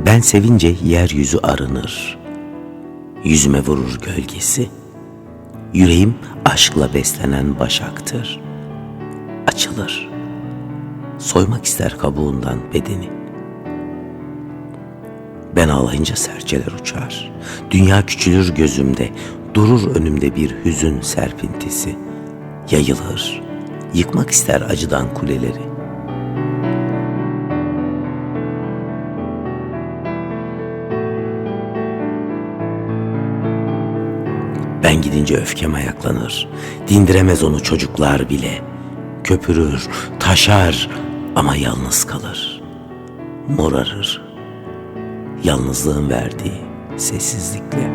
Ben sevince yeryüzü arınır, yüzüme vurur gölgesi. Yüreğim aşkla beslenen başaktır, açılır, soymak ister kabuğundan bedeni. Ben ağlayınca serçeler uçar, dünya küçülür gözümde, durur önümde bir hüzün serpintisi. Yayılır, yıkmak ister acıdan kuleleri. Ben gidince öfkem ayaklanır, dindiremez onu çocuklar bile. Köpürür, taşar ama yalnız kalır, morarır, yalnızlığın verdiği sessizlikle.